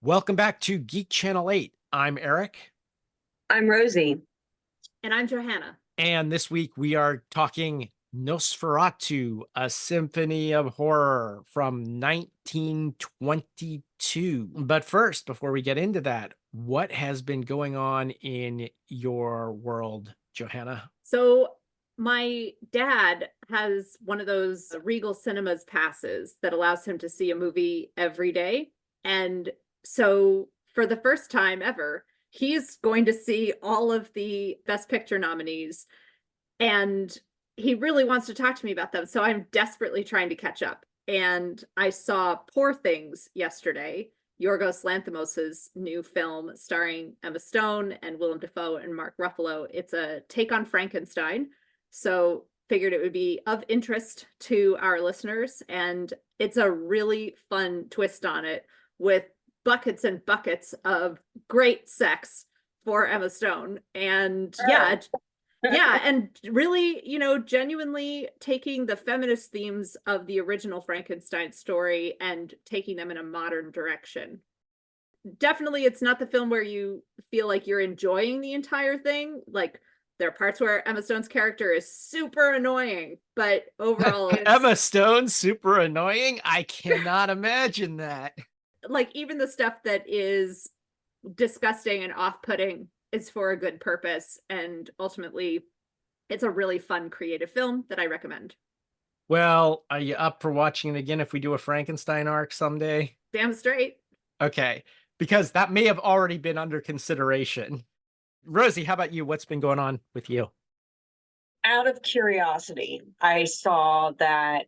Welcome back to Geek Channel 8. I'm Eric. I'm Rosie. And I'm Johanna. And this week we are talking Nosferatu, a symphony of horror from 1922. But first, before we get into that, what has been going on in your world, Johanna? So my dad has one of those Regal Cinemas passes that allows him to see a movie every day. And so for the first time ever, he's going to see all of the Best Picture nominees. And he really wants to talk to me about them. So I'm desperately trying to catch up. And I saw Poor Things yesterday, Yorgos Lanthimos's new film starring Emma Stone and Willem Dafoe and Mark Ruffalo. It's a take on Frankenstein. So figured it would be of interest to our listeners. And it's a really fun twist on it with buckets and buckets of great sex for Emma Stone. And yeah, and really, genuinely taking the feminist themes of the original Frankenstein story and taking them in a modern direction. Definitely, it's not the film where you feel like you're enjoying the entire thing. Like, there are parts where Emma Stone's character is super annoying, but overall it's... Emma Stone, super annoying? I cannot imagine that. Like, even the stuff that is disgusting and off-putting is for a good purpose, and ultimately it's a really fun creative film that I recommend. Well, are you up for watching it again if we do a Frankenstein arc someday? Damn straight. Okay, because that may have already been under consideration. Rosie, how about you? What's been going on with you? Out of curiosity, I saw that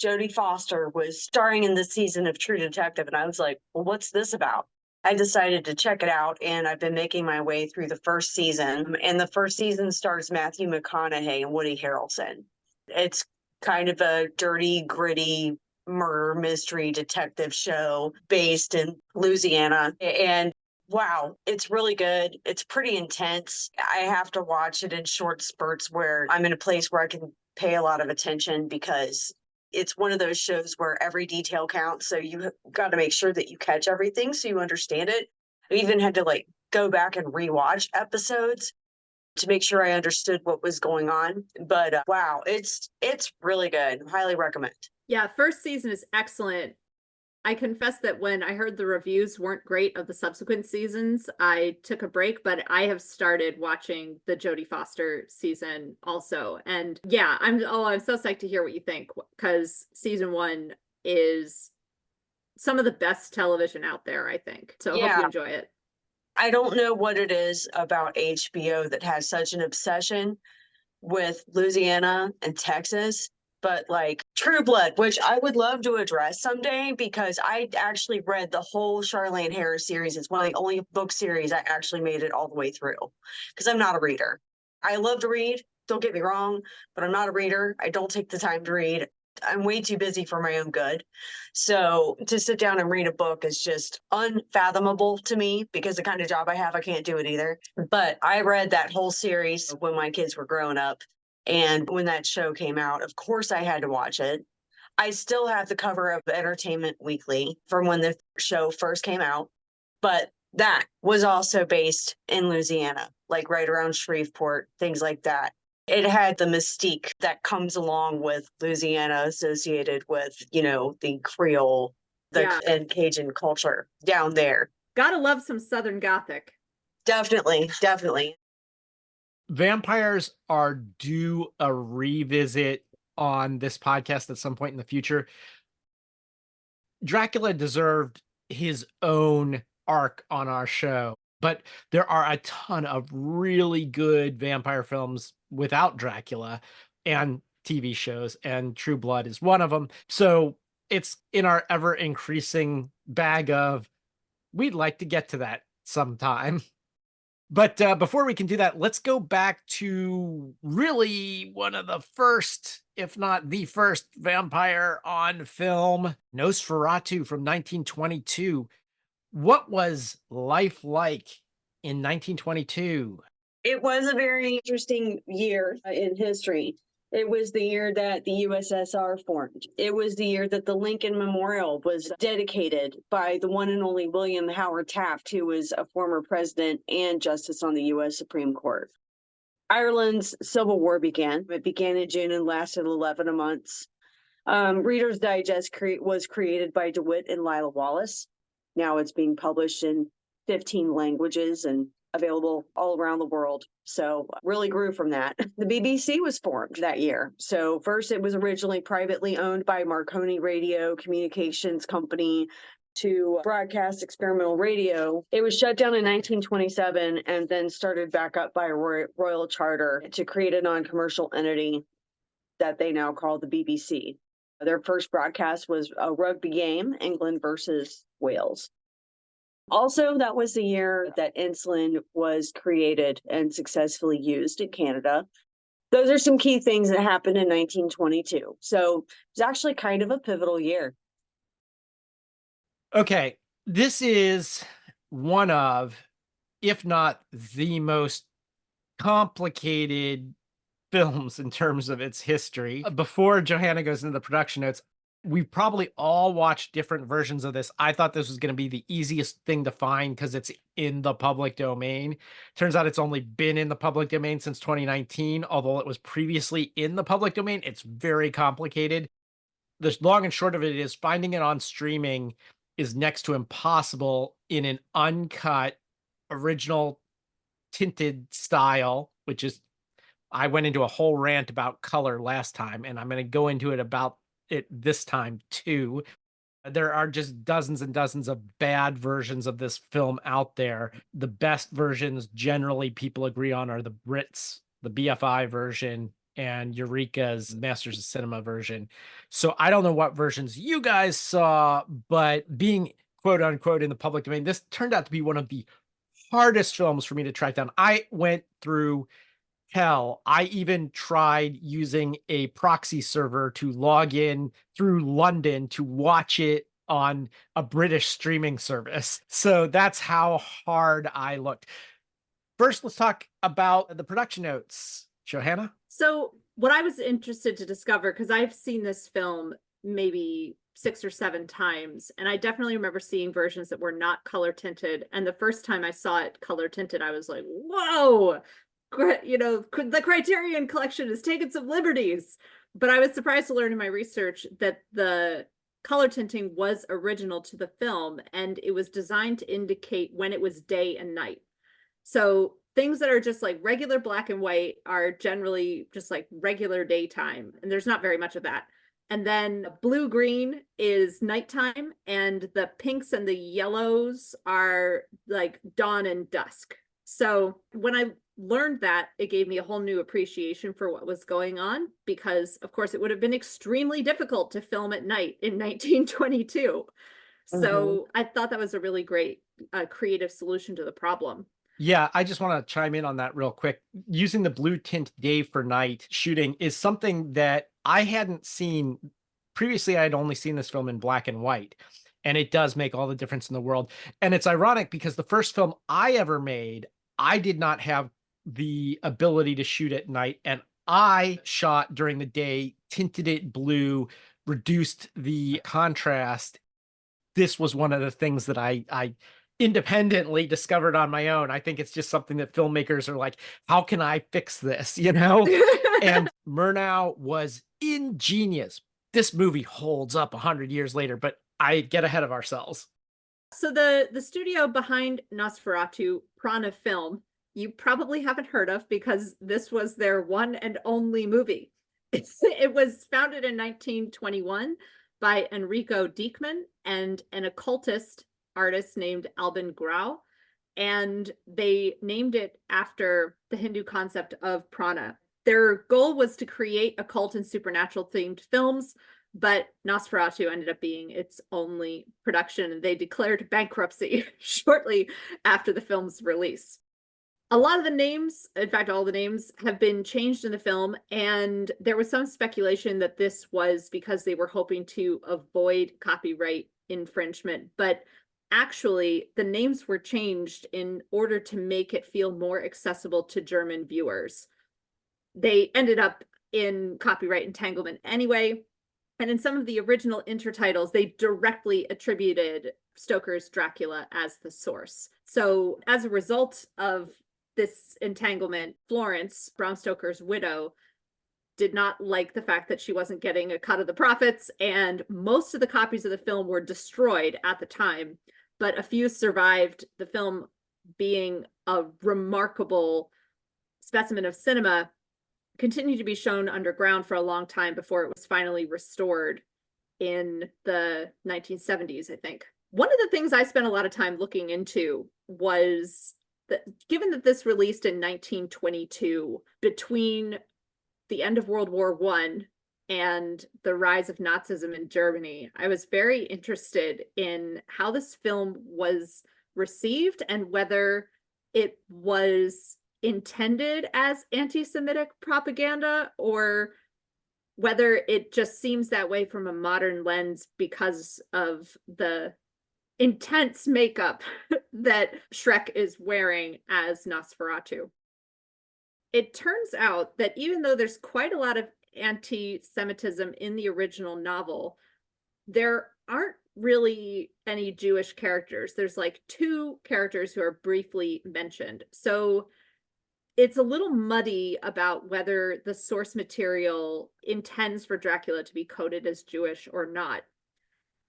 Jodie Foster was starring in this season of True Detective, and I was like, well, what's this about? I decided to check it out, and I've been making my way through the first season. And the first season stars Matthew McConaughey and Woody Harrelson. It's kind of a dirty, gritty murder mystery detective show based in Louisiana. And wow, it's really good. It's pretty intense. I have to watch it in short spurts where I'm in a place where I can pay a lot of attention, because it's one of those shows where every detail counts. So you got to make sure that you catch everything so you understand it. I even had to go back and rewatch episodes to make sure I understood what was going on. But wow, it's really good. Highly recommend. Yeah, first season is excellent. I confess that when I heard the reviews weren't great of the subsequent seasons, I took a break, but I have started watching the Jodie Foster season also. And yeah, I'm so psyched to hear what you think, because season 1 is some of the best television out there, I think. So I hope you enjoy it. I don't know what it is about HBO that has such an obsession with Louisiana and Texas, but True Blood, which I would love to address someday, because I actually read the whole Charlaine Harris series. It's one of the only book series I actually made it all the way through, because I'm not a reader. I love to read, don't get me wrong, but I'm not a reader. I don't take the time to read. I'm way too busy for my own good. So to sit down and read a book is just unfathomable to me, because the kind of job I have, I can't do it either. But I read that whole series when my kids were growing up. And when that show came out, of course I had to watch it. I still have the cover of Entertainment Weekly from when the show first came out. But that was also based in Louisiana, right around Shreveport, things like that. It had the mystique that comes along with Louisiana, associated with, the Creole and Cajun culture down there. Gotta love some Southern Gothic. Definitely. Vampires are due a revisit on this podcast at some point in the future. Dracula deserved his own arc on our show, but there are a ton of really good vampire films without Dracula and TV shows, and True Blood is one of them. So it's in our ever increasing bag of, we'd like to get to that sometime. But before we can do that, let's go back to really one of the first, if not the first, vampire on film, Nosferatu from 1922. What was life like in 1922? It was a very interesting year in history. It was the year that the USSR formed. It was the year that the Lincoln Memorial was dedicated by the one and only William Howard Taft, who was a former president and justice on the U.S. Supreme Court. Ireland's Civil War began. It began in June and lasted 11 months. Reader's Digest was created by DeWitt and Lila Wallace. Now it's being published in 15 languages and available all around the world. So really grew from that. The BBC was formed that year. So first it was originally privately owned by Marconi Radio Communications Company to broadcast experimental radio. It was shut down in 1927 and then started back up by a royal charter to create a non-commercial entity that they now call the BBC. Their first broadcast was a rugby game, England versus Wales. Also, that was the year that insulin was created and successfully used in Canada. Those are some key things that happened in 1922. So it was actually kind of a pivotal year. Okay, this is one of, if not the most complicated films in terms of its history. Before Johanna goes into the production notes, we've probably all watched different versions of this. I thought this was going to be the easiest thing to find because it's in the public domain. Turns out it's only been in the public domain since 2019, although it was previously in the public domain. It's very complicated. The long and short of it is finding it on streaming is next to impossible in an uncut, original tinted style, which is, I went into a whole rant about color last time, and I'm going to go into it about it this time too. There are just dozens and dozens of bad versions of this film out there. The best versions generally people agree on are the Brits, the BFI version, and Eureka's Masters of Cinema version. So I don't know what versions you guys saw, but being quote unquote in the public domain, this turned out to be one of the hardest films for me to track down. I went through hell. I even tried using a proxy server to log in through London to watch it on a British streaming service. So that's how hard I looked. First, let's talk about the production notes. Johanna? So what I was interested to discover, because I've seen this film maybe 6 or 7 times, and I definitely remember seeing versions that were not color tinted. And the first time I saw it color tinted, I was like, whoa, you know, the Criterion Collection has taken some liberties. But I was surprised to learn in my research that the color tinting was original to the film, and it was designed to indicate when it was day and night. So things that are just like regular black and white are generally just like regular daytime, and there's not very much of that. And then blue-green is nighttime, and the pinks and the yellows are like dawn and dusk. So when I learned that, it gave me a whole new appreciation for what was going on, because of course it would have been extremely difficult to film at night in 1922. So I thought that was a really great creative solution to the problem. Yeah, I just want to chime in on that real quick. Using the blue tint day for night shooting is something that I hadn't seen previously. I'd only seen this film in black and white, and it does make all the difference in the world. And it's ironic because the first film I ever made, I did not have the ability to shoot at night, and I shot during the day, tinted it blue, reduced the contrast. This was one of the things that I independently discovered on my own. I think it's just something that filmmakers are like, how can I fix this? You know? And Murnau was ingenious. This movie holds up 100 years later, but I get ahead of ourselves. So the studio behind Nosferatu, Prana Film, you probably haven't heard of because this was their one and only movie. It was founded in 1921 by Enrico Diekmann and an occultist artist named Albin Grau, and they named it after the Hindu concept of prana. Their goal was to create occult and supernatural themed films, but Nosferatu ended up being its only production, and they declared bankruptcy shortly after the film's release. A lot of the names, in fact, all the names have been changed in the film, and there was some speculation that this was because they were hoping to avoid copyright infringement, but actually, the names were changed in order to make it feel more accessible to German viewers. They ended up in copyright entanglement anyway. And in some of the original intertitles, they directly attributed Stoker's Dracula as the source. So as a result of this entanglement, Florence, Bram Stoker's widow, did not like the fact that she wasn't getting a cut of the profits, and most of the copies of the film were destroyed at the time, but a few survived, the film being a remarkable specimen of cinema, continued to be shown underground for a long time before it was finally restored in the 1970s, I think. One of the things I spent a lot of time looking into was that given that this released in 1922, between the end of World War I and the rise of Nazism in Germany, I was very interested in how this film was received and whether it was intended as anti-Semitic propaganda or whether it just seems that way from a modern lens because of the intense makeup that Shrek is wearing as Nosferatu. It turns out that even though there's quite a lot of anti-Semitism in the original novel, there aren't really any Jewish characters. There's like 2 characters who are briefly mentioned. So it's a little muddy about whether the source material intends for Dracula to be coded as Jewish or not.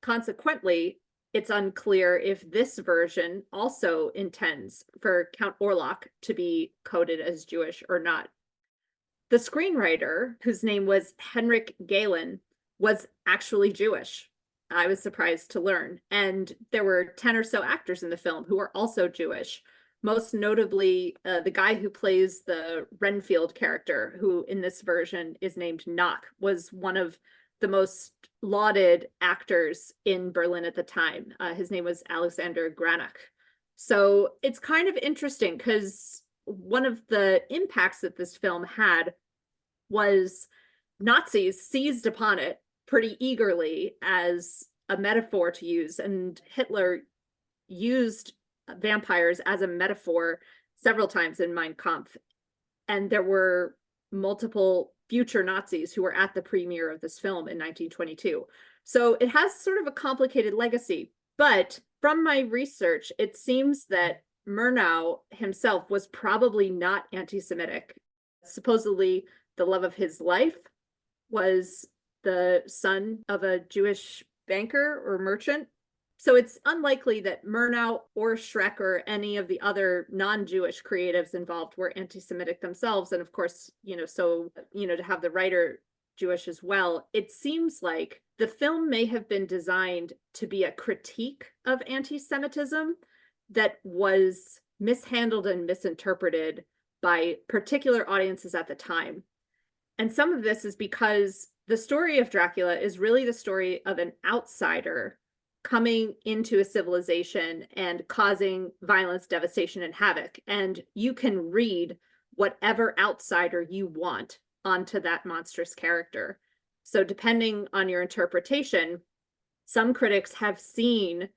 Consequently, it's unclear if this version also intends for Count Orlok to be coded as Jewish or not. The screenwriter, whose name was Henrik Galen, was actually Jewish. I was surprised to learn. And there were 10 or so actors in the film who are also Jewish. Most notably, the guy who plays the Renfield character, who in this version is named Knock, was one of the most lauded actors in Berlin at the time. His name was Alexander Granach. So it's kind of interesting because one of the impacts that this film had was Nazis seized upon it pretty eagerly as a metaphor to use, and Hitler used vampires as a metaphor several times in Mein Kampf. And there were multiple future Nazis who were at the premiere of this film in 1922. So it has sort of a complicated legacy. But from my research, it seems that Murnau himself was probably not anti-Semitic. Supposedly, the love of his life was the son of a Jewish banker or merchant. So it's unlikely that Murnau or Shrek or any of the other non-Jewish creatives involved were anti-Semitic themselves. And of course, to have the writer Jewish as well, it seems like the film may have been designed to be a critique of anti-Semitism that was mishandled and misinterpreted by particular audiences at the time. And some of this is because the story of Dracula is really the story of an outsider coming into a civilization and causing violence, devastation, and havoc. And you can read whatever outsider you want onto that monstrous character. So depending on your interpretation, some critics have seen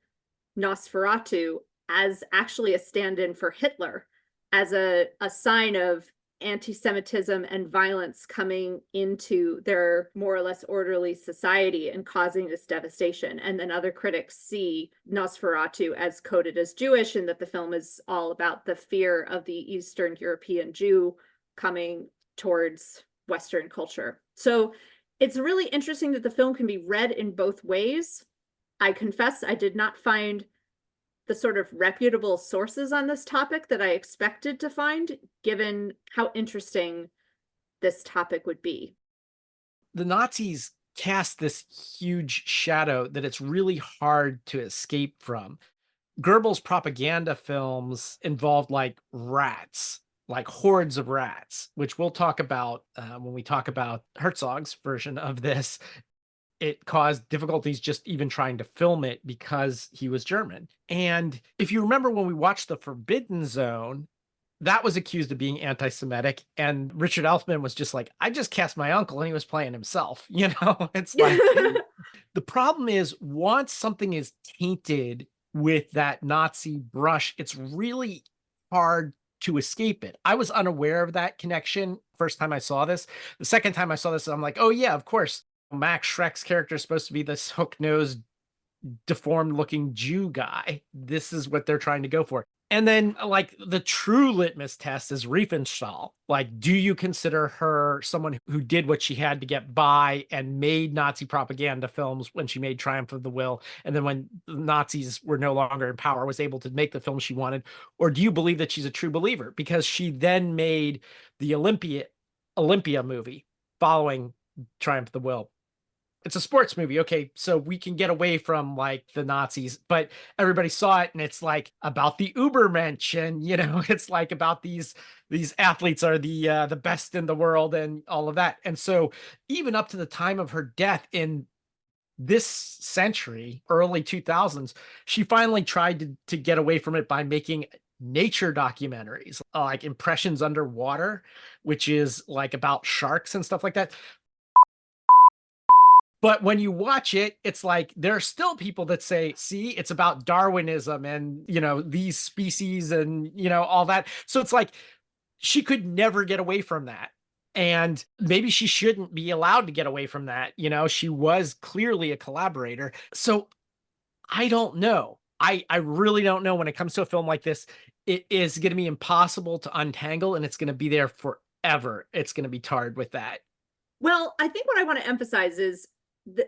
Nosferatu as actually a stand-in for Hitler, as a sign of anti-Semitism and violence coming into their more or less orderly society and causing this devastation. And then other critics see Nosferatu as coded as Jewish, and that the film is all about the fear of the Eastern European Jew coming towards Western culture. So it's really interesting that the film can be read in both ways. I confess I did not find the sort of reputable sources on this topic that I expected to find, given how interesting this topic would be. The Nazis cast this huge shadow that it's really hard to escape from. Goebbels' propaganda films involved like rats, like hordes of rats, which we'll talk about when we talk about Herzog's version of this. It caused difficulties just even trying to film it because he was German. And if you remember when we watched The Forbidden Zone, that was accused of being anti-Semitic. And Richard Elfman was just like, I just cast my uncle and he was playing himself. It's like, the problem is once something is tainted with that Nazi brush, it's really hard to escape it. I was unaware of that connection first time I saw this. The second time I saw this, I'm like, oh yeah, of course. Max Schreck's character is supposed to be this hook-nosed, deformed-looking Jew guy. This is what they're trying to go for. And then, like, the true litmus test is Riefenstahl. Like, do you consider her someone who did what she had to get by and made Nazi propaganda films when she made Triumph of the Will, and then when the Nazis were no longer in power, was able to make the film she wanted? Or do you believe that she's a true believer? Because she then made the Olympia movie following Triumph of the Will. It's a sports movie. Okay, so we can get away from like the Nazis, but everybody saw it and it's like about the Ubermensch, and it's like about these athletes are the best in the world and all of that. And so even up to the time of her death in this century, early 2000s, she finally tried to get away from it by making nature documentaries, like Impressions Underwater, which is like about sharks and stuff like that. But when you watch it, it's like there are still people that say, see, it's about Darwinism and, these species and, all that. So it's like she could never get away from that. And maybe she shouldn't be allowed to get away from that. She was clearly a collaborator. So I don't know. I really don't know when it comes to a film like this. It is going to be impossible to untangle, and it's going to be there forever. It's going to be tarred with that. Well, I think what I want to emphasize is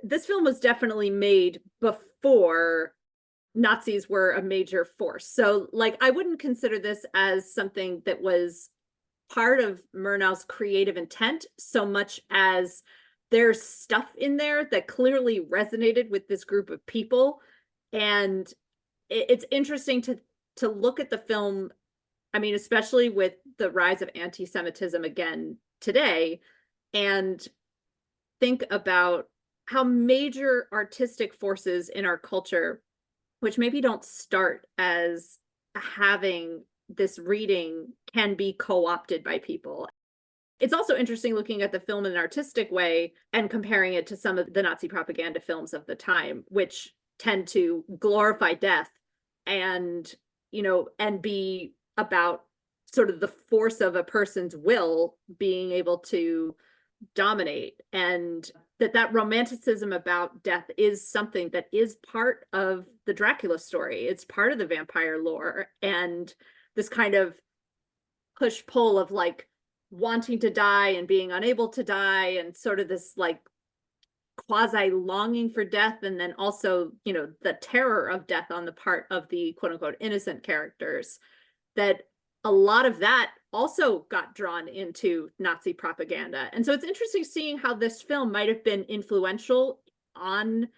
this film was definitely made before Nazis were a major force. So, like, I wouldn't consider this as something that was part of Murnau's creative intent so much as there's stuff in there that clearly resonated with this group of people. And it's interesting to look at the film, I mean, especially with the rise of anti-Semitism again today, and think about how major artistic forces in our culture, which maybe don't start as having this reading, can be co-opted by people. It's also interesting looking at the film in an artistic way and comparing it to some of the Nazi propaganda films of the time, which tend to glorify death and, and be about sort of the force of a person's will being able to dominate, and that romanticism about death is something that is part of the Dracula story. It's part of the vampire lore, and this kind of push-pull of like wanting to die and being unable to die, and sort of this like quasi longing for death, and then also the terror of death on the part of the quote-unquote innocent characters, that a lot of that also got drawn into Nazi propaganda. And so it's interesting seeing how this film might have been influential on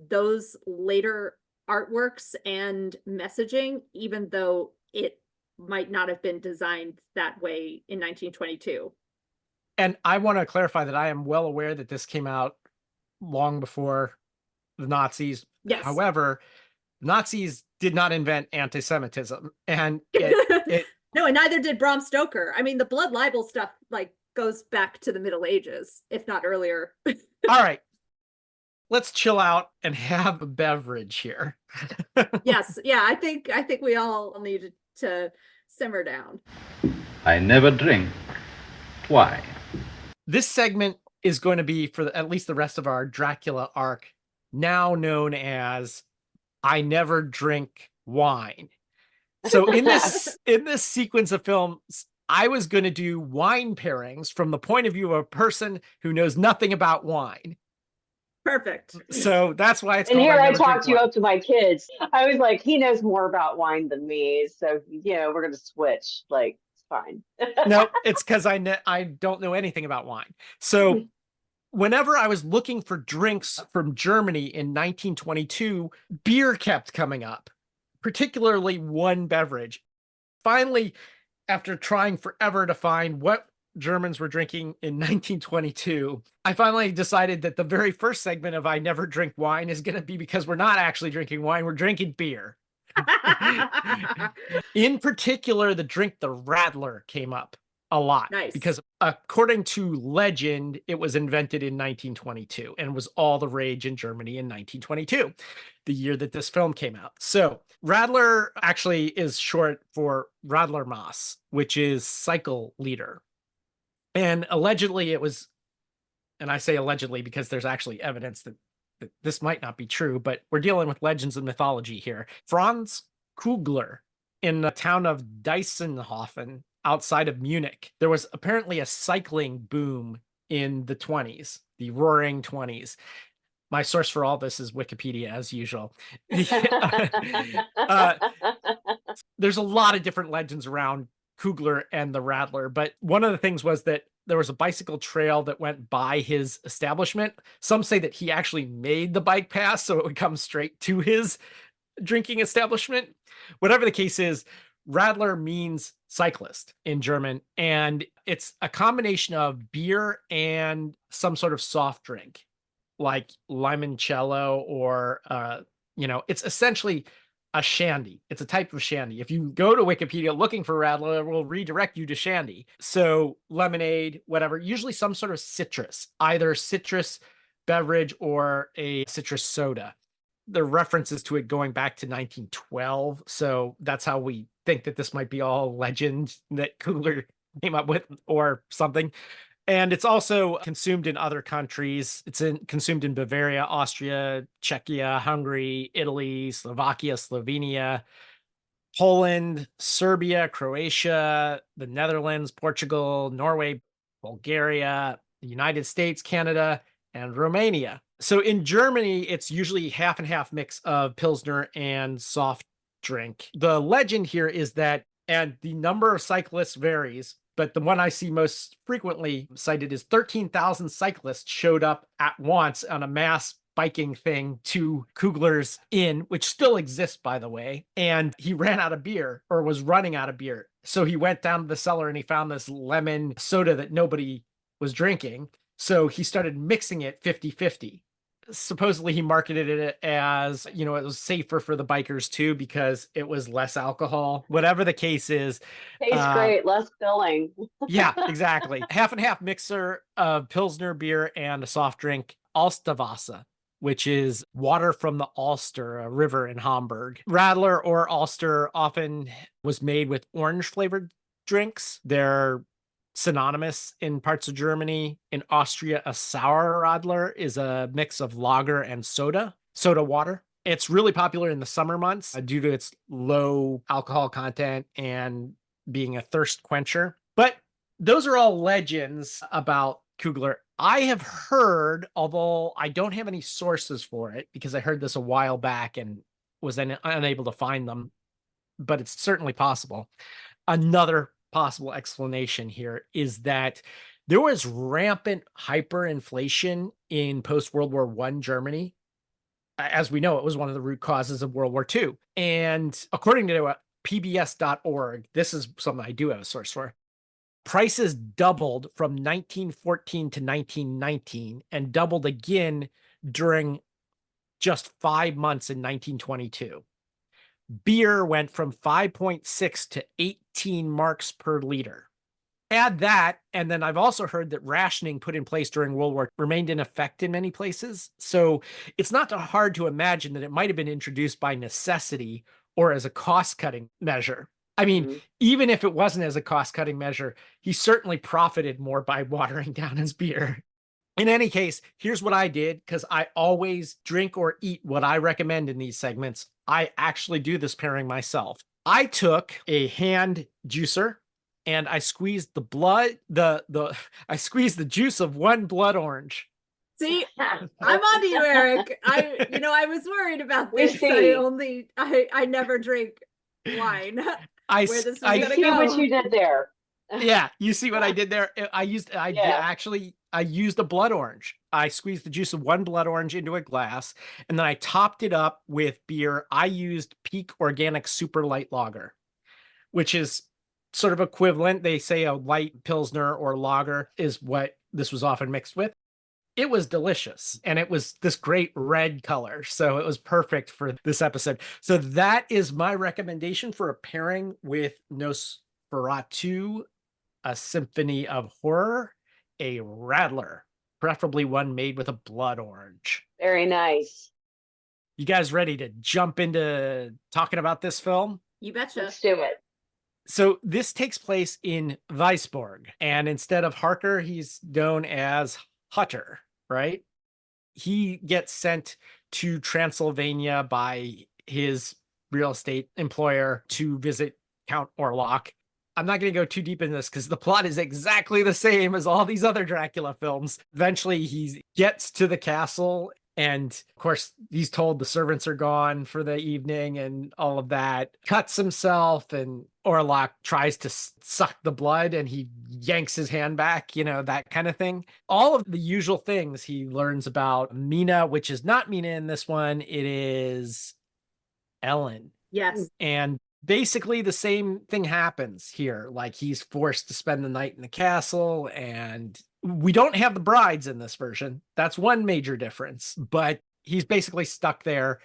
those later artworks and messaging, even though it might not have been designed that way in 1922. And I want to clarify that I am well aware that this came out long before the Nazis. Yes. However, Nazis did not invent anti-Semitism, and no, and neither did Bram Stoker. I mean, the blood libel stuff like goes back to the Middle Ages, if not earlier. All right, let's chill out and have a beverage here. Yes, yeah, I think we all need to simmer down. I never drink. Why? This segment is going to be, for at least the rest of our Dracula arc, now known as I Never Drink Wine. So in this sequence of films, I was going to do wine pairings from the point of view of a person who knows nothing about wine. Perfect. So that's why it's and called here I Never Drink talked you Wine. up to my kids. I was like, he knows more about wine than me, so we're gonna switch. Like, it's fine. No, it's because I don't know anything about wine. So whenever I was looking for drinks from Germany in 1922, beer kept coming up, particularly one beverage. Finally, after trying forever to find what Germans were drinking in 1922, I finally decided that the very first segment of I Never Drink Wine is going to be because we're not actually drinking wine, we're drinking beer. In particular, the drink, the Radler, came up a lot. Nice. Because according to legend, it was invented in 1922 and was all the rage in Germany in 1922, the year that this film came out. So Radler actually is short for Radlermaß, which is cycle leader. And allegedly it was, and I say allegedly because there's actually evidence that this might not be true, but we're dealing with legends and mythology here. Franz Kugler, in the town of Deisenhofen outside of Munich, there was apparently a cycling boom in the 20s, the roaring 20s. My source for all this is Wikipedia, as usual. uh, there's a lot of different legends around Kugler and the Rattler, but one of the things was that there was a bicycle trail that went by his establishment. Some say that he actually made the bike path so it would come straight to his drinking establishment. Whatever the case is, Radler means cyclist in German, and it's a combination of beer and some sort of soft drink like limoncello or it's essentially a shandy. It's a type of shandy. If you go to Wikipedia looking for Radler, it will redirect you to shandy. So lemonade, whatever, usually some sort of citrus, either citrus beverage or a citrus soda. There are references to it going back to 1912. So that's how we think that this might be all legend that Kugler came up with or something. And it's also consumed in other countries. It's consumed in Bavaria, Austria, Czechia, Hungary, Italy, Slovakia, Slovenia, Poland, Serbia, Croatia, the Netherlands, Portugal, Norway, Bulgaria, the United States, Canada, and Romania. So in Germany, it's usually half and half mix of Pilsner and soft drink. The legend here is that, and the number of cyclists varies, but the one I see most frequently cited is 13,000 cyclists showed up at once on a mass biking thing to Kugler's Inn, which still exists, by the way. And he ran out of beer or was running out of beer. So he went down to the cellar and he found this lemon soda that nobody was drinking. So he started mixing it 50-50. Supposedly he marketed it as, it was safer for the bikers too, because it was less alcohol. Whatever the case is. Tastes great, less filling. Yeah, exactly. Half and half mixer of Pilsner beer and a soft drink, Alsterwasser, which is water from the Alster, a river in Hamburg. Radler or Alster often was made with orange flavored drinks. They're synonymous in parts of Germany. In Austria, a sour Radler is a mix of lager and soda water. It's really popular in the summer months due to its low alcohol content and being a thirst quencher. But those are all legends about Kugler. I have heard, although I don't have any sources for it because I heard this a while back and was unable to find them, but it's certainly possible. Another possible explanation here is that there was rampant hyperinflation in post-World War I Germany. As we know, it was one of the root causes of World War II. And according to PBS.org, this is something I do have a source for, prices doubled from 1914 to 1919 and doubled again during just 5 months in 1922. Beer went from 5.6 to 18 marks per liter. Add that, and then I've also heard that rationing put in place during World War remained in effect in many places. So it's not hard to imagine that it might have been introduced by necessity or as a cost-cutting measure. I mean, even if it wasn't as a cost-cutting measure, he certainly profited more by watering down his beer. In any case, here's what I did, because I always drink or eat what I recommend in these segments. I actually do this pairing myself. I took a hand juicer and I squeezed I squeezed the juice of one blood orange. See, I'm on to you, Eric. I was worried about this. I never drink wine. Where this is gonna see go. what you did there. Yeah, you see what I did there? I used a blood orange. I squeezed the juice of one blood orange into a glass, and then I topped it up with beer. I used Peak Organic Super Light Lager, which is sort of equivalent. They say a light Pilsner or lager is what this was often mixed with. It was delicious, and it was this great red color, so it was perfect for this episode. So that is my recommendation for a pairing with Nosferatu, a Symphony of Horror, a Rattler, preferably one made with a blood orange. Very nice. You guys ready to jump into talking about this film? You betcha. Let's do it. So this takes place in Weisborg, and instead of Harker, he's known as Hutter, right? He gets sent to Transylvania by his real estate employer to visit Count Orlok. I'm not going to go too deep in this because the plot is exactly the same as all these other Dracula films. Eventually, he gets to the castle, and of course, he's told the servants are gone for the evening and all of that. Cuts himself, and Orlok tries to suck the blood, and he yanks his hand back, that kind of thing. All of the usual things he learns about Mina, which is not Mina in this one, it is Ellen. Yes. And basically the same thing happens here. Like he's forced to spend the night in the castle, and we don't have the brides in this version. That's one major difference, but he's basically stuck there,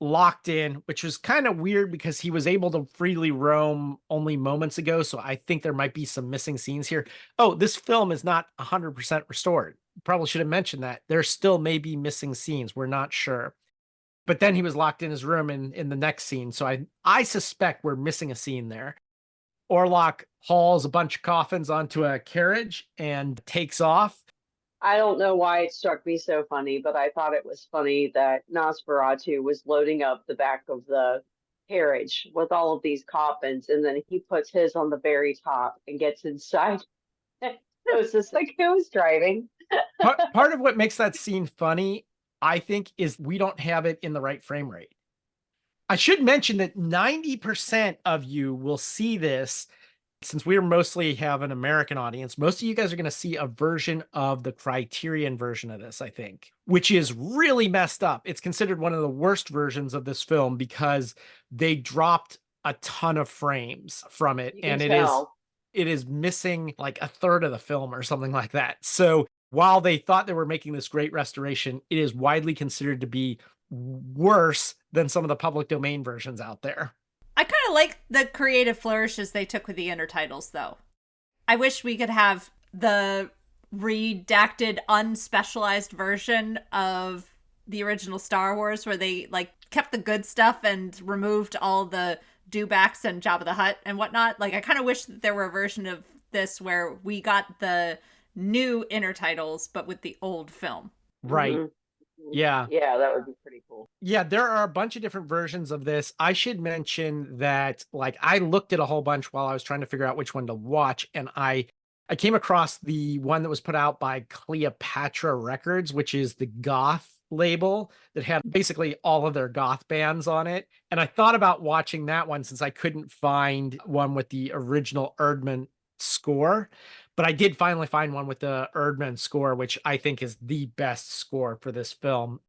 locked in, which was kind of weird because he was able to freely roam only moments ago. So I think there might be some missing scenes here. Oh, this film is not 100% restored. Probably should have mentioned that. There still may be missing scenes. We're not sure. But then he was locked in his room in the next scene. So I suspect we're missing a scene there. Orlok hauls a bunch of coffins onto a carriage and takes off. I don't know why it struck me so funny, but I thought it was funny that Nosferatu was loading up the back of the carriage with all of these coffins, and then he puts his on the very top and gets inside. It was just like who was driving. Part of what makes that scene funny, I think, is we don't have it in the right frame rate. I should mention that 90% of you will see this. Since we mostly have an American audience, most of you guys are going to see a version of the Criterion version of this, I think, which is really messed up. It's considered one of the worst versions of this film because they dropped a ton of frames from it. And it is missing like a third of the film or something like that. So while they thought they were making this great restoration, it is widely considered to be worse than some of the public domain versions out there. I kind of like the creative flourishes they took with the intertitles, though. I wish we could have the redacted, unspecialized version of the original Star Wars where they like kept the good stuff and removed all the dewbacks and Jabba the Hutt and whatnot. Like, I kind of wish that there were a version of this where we got the new intertitles, but with the old film. Right. Mm-hmm. Yeah. Yeah, that would be pretty cool. Yeah, there are a bunch of different versions of this. I should mention that, like, I looked at a whole bunch while I was trying to figure out which one to watch, and I came across the one that was put out by Cleopatra Records, which is the goth label that had basically all of their goth bands on it. And I thought about watching that one since I couldn't find one with the original Erdmann score. But I did finally find one with the Erdmann score, which I think is the best score for this film.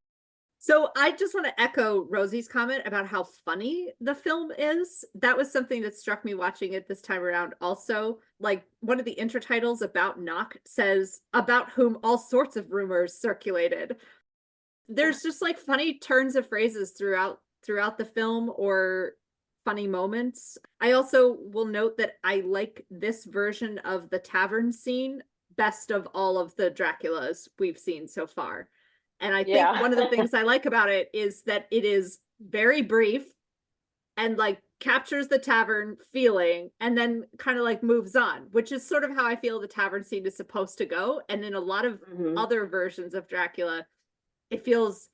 So I just want to echo Rosie's comment about how funny the film is. That was something that struck me watching it this time around also. Like one of the intertitles about Knock says, about whom all sorts of rumors circulated. There's just like funny turns of phrases throughout the film or funny moments. I also will note that I like this version of the tavern scene best of all of the Draculas we've seen so far. And I think one of the things I like about it is that it is very brief and like captures the tavern feeling and then kind of like moves on, which is sort of how I feel the tavern scene is supposed to go. And in a lot of other versions of Dracula, it feels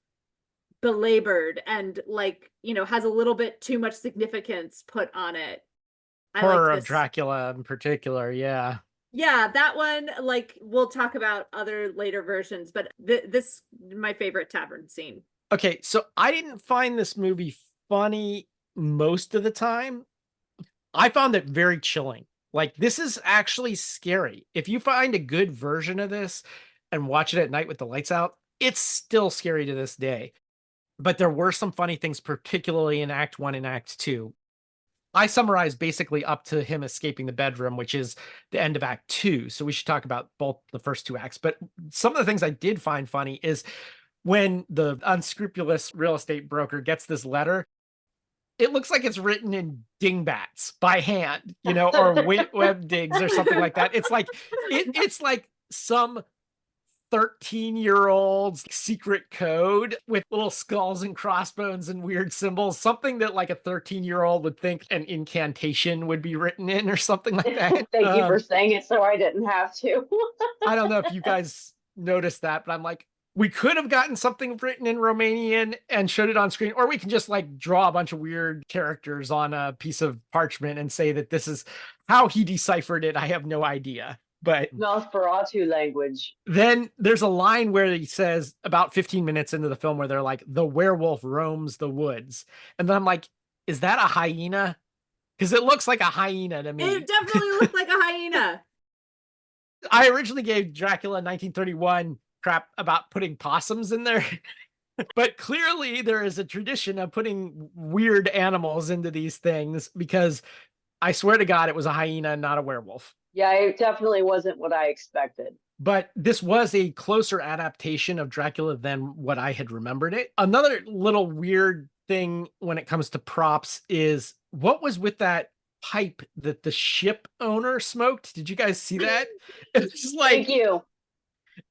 belabored and like, you know, has a little bit too much significance put on it. Horror of Dracula in particular, yeah. Yeah, that one, like, we'll talk about other later versions, but this my favorite tavern scene. Okay, so I didn't find this movie funny most of the time. I found it very chilling. Like, this is actually scary. If you find a good version of this and watch it at night with the lights out, it's still scary to this day. But there were some funny things, particularly in Act 1 and Act 2. I summarized basically up to him escaping the bedroom, which is the end of Act 2. So we should talk about both the first two acts. But some of the things I did find funny is when the unscrupulous real estate broker gets this letter, it looks like it's written in dingbats by hand, you know, or web digs or something like that. It's like it's like some 13-year-old's secret code with little skulls and crossbones and weird symbols, something that like a 13-year-old would think an incantation would be written in or something like that. Thank you for saying it so I didn't have to. I don't know if you guys noticed that, but I'm like, we could have gotten something written in Romanian and showed it on screen, or we can just like draw a bunch of weird characters on a piece of parchment and say that this is how he deciphered it. I have no idea. But Nosferatu language. then there's a line where he says about 15 minutes into the film where they're like, the werewolf roams the woods. And then I'm like, is that a hyena? Because it looks like a hyena to me. It definitely looked like a hyena. I originally gave Dracula 1931 crap about putting possums in there. But clearly there is a tradition of putting weird animals into these things, because I swear to God, it was a hyena, not a werewolf. Yeah, it definitely wasn't what I expected. But this was a closer adaptation of Dracula than what I had remembered it. Another little weird thing when it comes to props is what was with that pipe that the ship owner smoked? Did you guys see that? It's like, Thank you.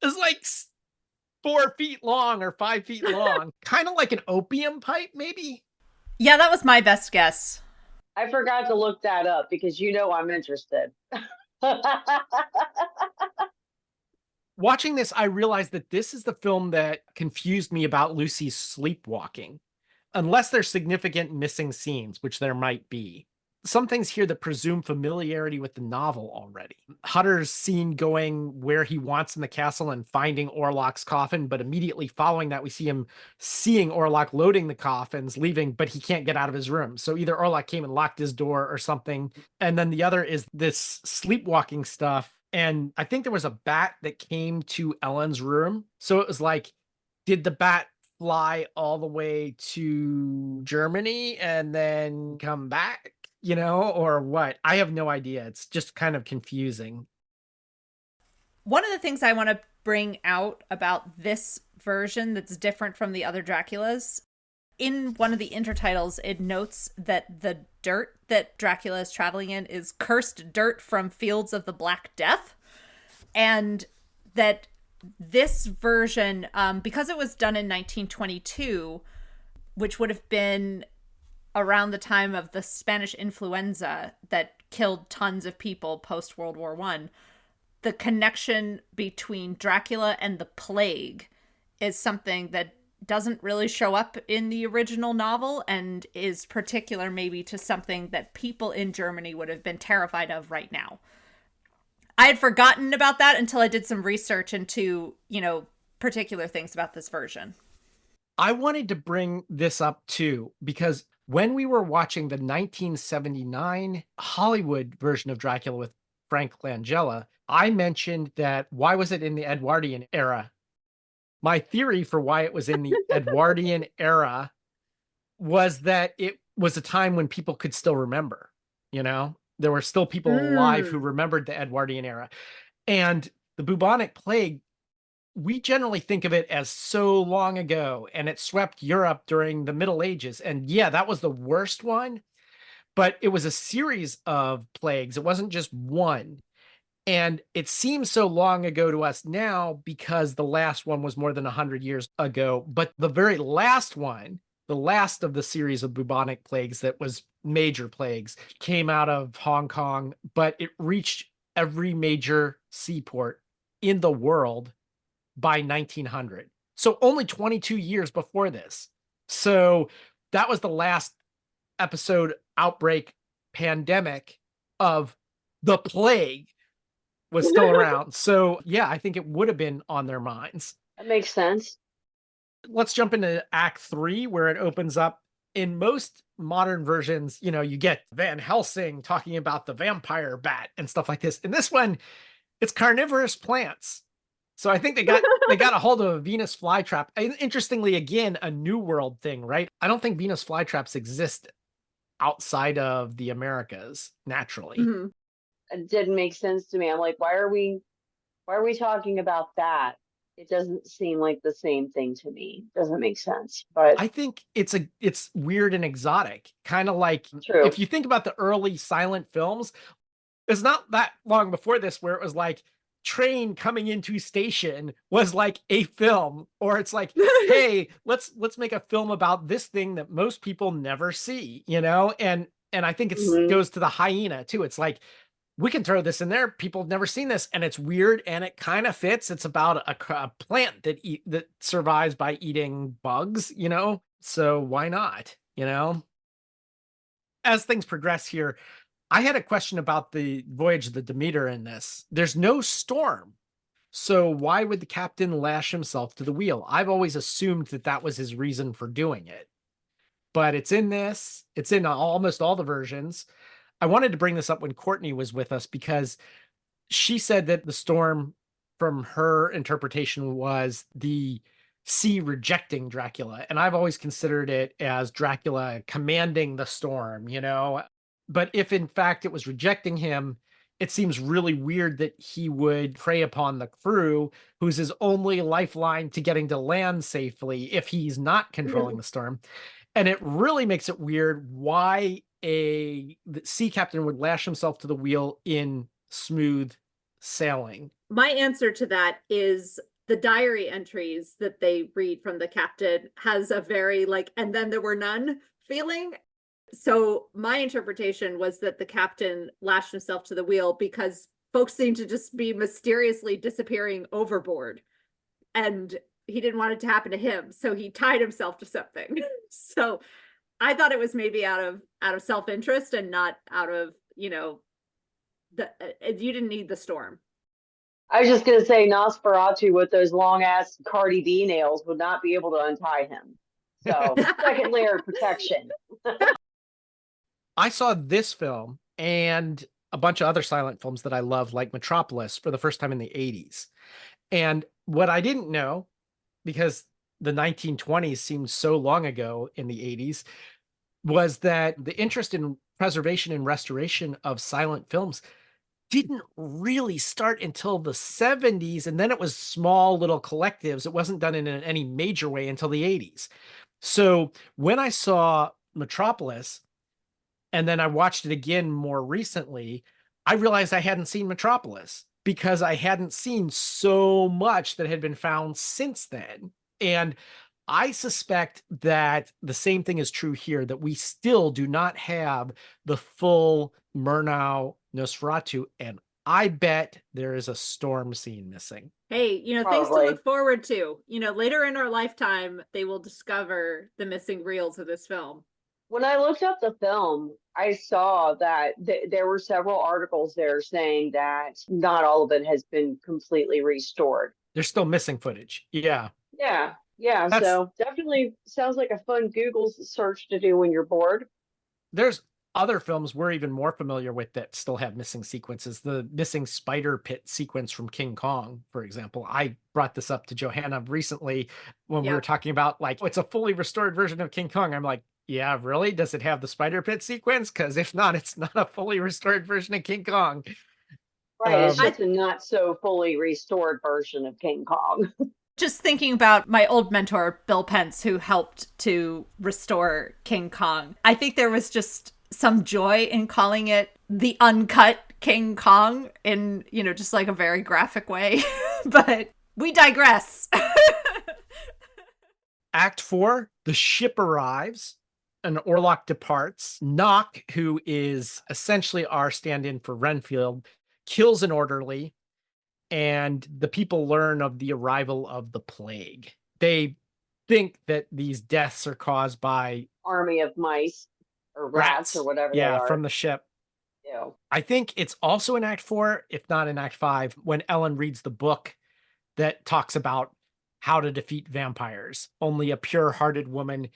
it's like 4 feet long or 5 feet long, kind of like an opium pipe, maybe. Yeah, that was my best guess. I forgot to look that up because I'm interested. Watching this, I realized that this is the film that confused me about Lucy's sleepwalking, unless there's significant missing scenes, which there might be. Some things here that presume familiarity with the novel already. Hutter's scene going where he wants in the castle and finding Orlok's coffin, but immediately following that, we see him seeing Orlok loading the coffins, leaving, but he can't get out of his room. So either Orlok came and locked his door or something. And then the other is this sleepwalking stuff. And I think there was a bat that came to Ellen's room. So it was like, did the bat fly all the way to Germany and then come back? Or what? I have no idea. It's just kind of confusing. One of the things I want to bring out about this version that's different from the other Draculas, in one of the intertitles, it notes that the dirt that Dracula is traveling in is cursed dirt from fields of the Black Death. And that this version, because it was done in 1922, which would have been around the time of the Spanish influenza that killed tons of people post World War I, the connection between Dracula and the plague is something that doesn't really show up in the original novel and is particular maybe to something that people in Germany would have been terrified of right now. I had forgotten about that until I did some research into, particular things about this version. I wanted to bring this up too, because when we were watching the 1979 Hollywood version of Dracula with Frank Langella, I mentioned that why was it in the Edwardian era? My theory for why it was in the Edwardian era was that it was a time when people could still remember, there were still people alive who remembered the Edwardian era. And the bubonic plague, we generally think of it as so long ago, and it swept Europe during the Middle Ages. And yeah, that was the worst one, but it was a series of plagues. It wasn't just one. And it seems so long ago to us now because the last one was more than 100 years ago. But the very last one, the last of the series of bubonic plagues that was major plagues, came out of Hong Kong, but it reached every major seaport in the world by 1900. So only 22 years before this. So that was the last episode, outbreak, pandemic of the plague was still around. So yeah, I think it would have been on their minds. That makes sense. Let's jump into Act 3, where it opens up. In most modern versions, you get Van Helsing talking about the vampire bat and stuff like this. In this one, it's carnivorous plants. So I think they got a hold of a Venus flytrap. Interestingly, again, a New World thing, right? I don't think Venus flytraps exist outside of the Americas naturally. Mhm. It didn't make sense to me. I'm like, why are we talking about that? It doesn't seem like the same thing to me. Doesn't make sense. But I think it's weird and exotic. Kind of like, true. if you think about the early silent films, it's not that long before this where it was like train coming into station was like a film, or it's like, hey, let's make a film about this thing that most people never see, you know? And I think it's Mhm. goes to the hyena too. It's like, we can throw this in there. People have never seen this, and it's weird, and it kind of fits. It's about a plant that survives by eating bugs, you know? So why not, you know? As things progress here, I had a question about the voyage of the Demeter in this. There's no storm. So why would the captain lash himself to the wheel? I've always assumed that that was his reason for doing it. But it's in this, it's in almost all the versions. I wanted to bring this up when Courtney was with us because she said that the storm from her interpretation was the sea rejecting Dracula. And I've always considered it as Dracula commanding the storm, you know? But if in fact it was rejecting him, it seems really weird that he would prey upon the crew, who's his only lifeline to getting to land safely if he's not controlling the storm. And it really makes it weird why the sea captain would lash himself to the wheel in smooth sailing. My answer to that is the diary entries that they read from the captain has a very like, and then there were none feeling. So my interpretation was that the captain lashed himself to the wheel because folks seem to just be mysteriously disappearing overboard. And he didn't want it to happen to him. So he tied himself to something. So I thought it was maybe out of self-interest and not out of, you know, you didn't need the storm. I was just gonna say Nosferatu with those long ass Cardi B nails would not be able to untie him. So second layer of protection. I saw this film and a bunch of other silent films that I love, like Metropolis, for the first time in the 80s. And what I didn't know, because the 1920s seems so long ago in the 80s, was that the interest in preservation and restoration of silent films didn't really start until the 70s. And then it was small little collectives. It wasn't done in any major way until the 80s. So when I saw Metropolis, and then I watched it again more recently, I realized I hadn't seen Metropolis because I hadn't seen so much that had been found since then. And I suspect that the same thing is true here, that we still do not have the full Murnau Nosferatu, and I bet there is a storm scene missing. Hey, you know, things to Probably. look forward to. You know, later in our lifetime, they will discover the missing reels of this film. When I looked up the film, I saw that there were several articles there saying that not all of it has been completely restored. There's still missing footage. Yeah. Yeah, yeah. That's So definitely sounds like a fun Google search to do when you're bored. There's other films we're even more familiar with that still have missing sequences. The missing spider pit sequence from King Kong, for example. I brought this up to Johanna recently when we were Yeah. talking about like, it's a fully restored version of King Kong. I'm like, yeah, really? Does it have the spider pit sequence? Because if not, it's not a fully restored version of King Kong. Right, it's Um, just a not so fully restored version of King Kong. Just thinking about my old mentor, Bill Pence, who helped to restore King Kong. I think there was just some joy in calling it the uncut King Kong in, you know, just like a very graphic way. But we digress. Act 4, the ship arrives and Orlok departs. Knock, who is essentially our stand-in for Renfield, kills an orderly, and the people learn of the arrival of the plague. They think that these deaths are caused by Army of mice or rats or whatever they yeah, are. from the ship. Ew. I think it's also in Act 4, if not in Act 5, when Ellen reads the book that talks about how to defeat vampires. Only a pure-hearted woman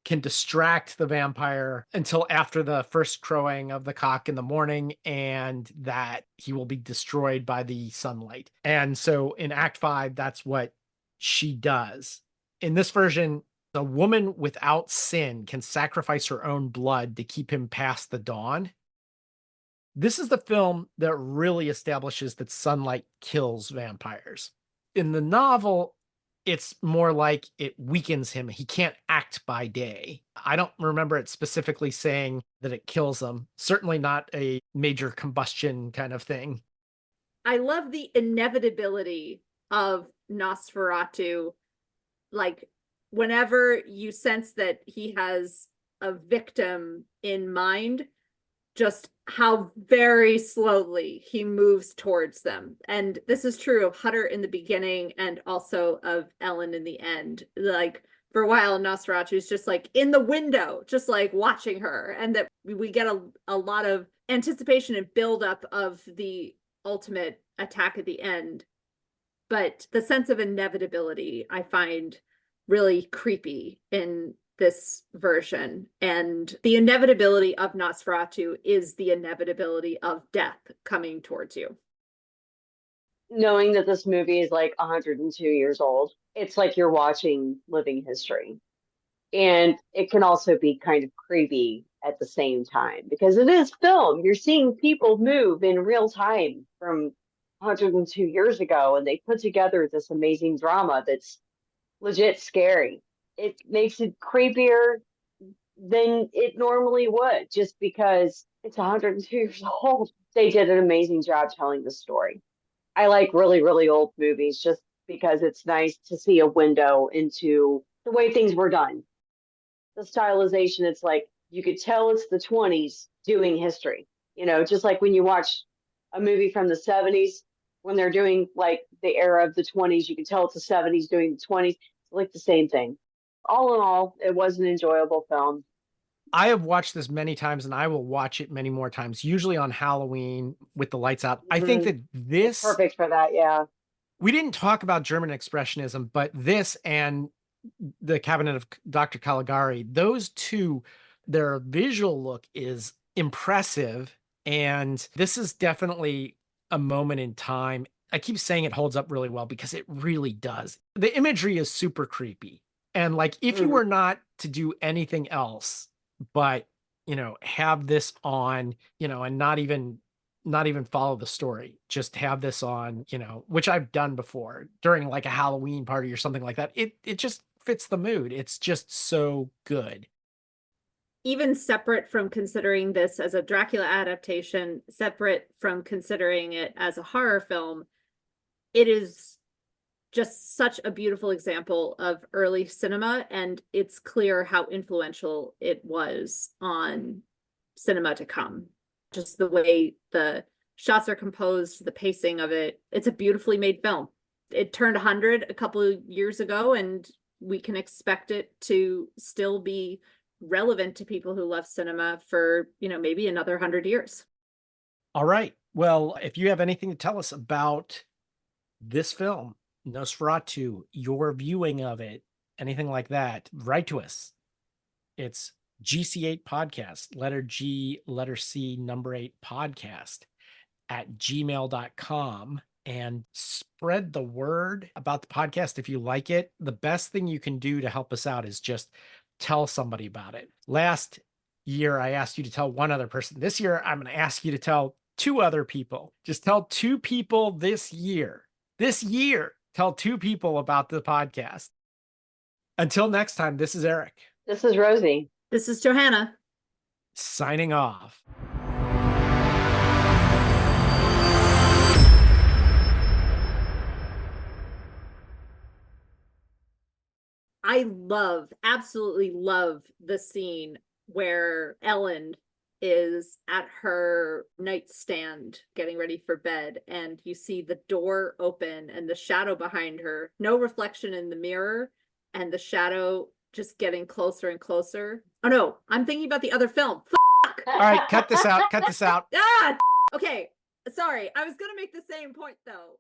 can distract the vampire until after the first crowing of the cock in the morning, and that he will be destroyed by the sunlight. And so in Act 5, that's what she does. In this version, a woman without sin can sacrifice her own blood to keep him past the dawn. This is the film that really establishes that sunlight kills vampires. In the novel, it's more like it weakens him. He can't act by day. I don't remember it specifically saying that it kills him. Certainly not a major combustion kind of thing. I love the inevitability of Nosferatu. Like, whenever you sense that he has a victim in mind, just how very slowly he moves towards them. And this is true of Hutter in the beginning and also of Ellen in the end. Like, for a while, Nosferatu is just like in the window, just like watching her. And that we get a lot of anticipation and buildup of the ultimate attack at the end. But the sense of inevitability I find really creepy in this version. And the inevitability of Nosferatu is the inevitability of death coming towards you. Knowing that this movie is like 102 years old, it's like you're watching living history. And it can also be kind of creepy at the same time because it is film. You're seeing people move in real time from 102 years ago, and they put together this amazing drama that's legit scary. It makes it creepier than it normally would just because it's 102 years old. They did an amazing job telling the story. I like really, really old movies just because it's nice to see a window into the way things were done. The stylization, it's like you could tell it's the 20s doing history. You know, just like when you watch a movie from the 70s, when they're doing like the era of the 20s, you can tell it's the 70s doing the 20s. It's like the same thing. All in all, it was an enjoyable film. I have watched this many times and I will watch it many more times, usually on Halloween with the lights out. I think that this, Perfect for that, yeah. we didn't talk about German Expressionism, but this and the Cabinet of Dr. Caligari, those two, their visual look is impressive. And this is definitely a moment in time. I keep saying it holds up really well because it really does. The imagery is super creepy. And like, if you were not to do anything else, but, have this on, and not even follow the story, just have this on, which I've done before during like a Halloween party or something like that. It just fits the mood. It's just so good. Even separate from considering this as a Dracula adaptation, separate from considering it as a horror film, it is just such a beautiful example of early cinema, and it's clear how influential it was on cinema to come. Just the way the shots are composed, the pacing of it. It's a beautifully made film. It turned 100 a couple of years ago, and we can expect it to still be relevant to people who love cinema for, maybe another 100 years. All right. Well, if you have anything to tell us about this film, Nosferatu, your viewing of it, anything like that, write to us. It's GC8 podcast, letter G, letter C, number 8 podcast at gmail.com, and spread the word about the podcast if you like it. The best thing you can do to help us out is just tell somebody about it. Last year, I asked you to tell one other person. This year, I'm going to ask you to tell 2 other people. Just tell 2 people this year. Tell 2 people about the podcast. Until next time, this is Eric. This is Rosie. This is Johanna. Signing off. I absolutely love the scene where Ellen is at her nightstand getting ready for bed, and you see the door open and the shadow behind her, no reflection in the mirror, and the shadow just getting closer and closer. Oh no, I'm thinking about the other film. Fuck! All right, cut this out. Ah! Okay, sorry. I was gonna make the same point though.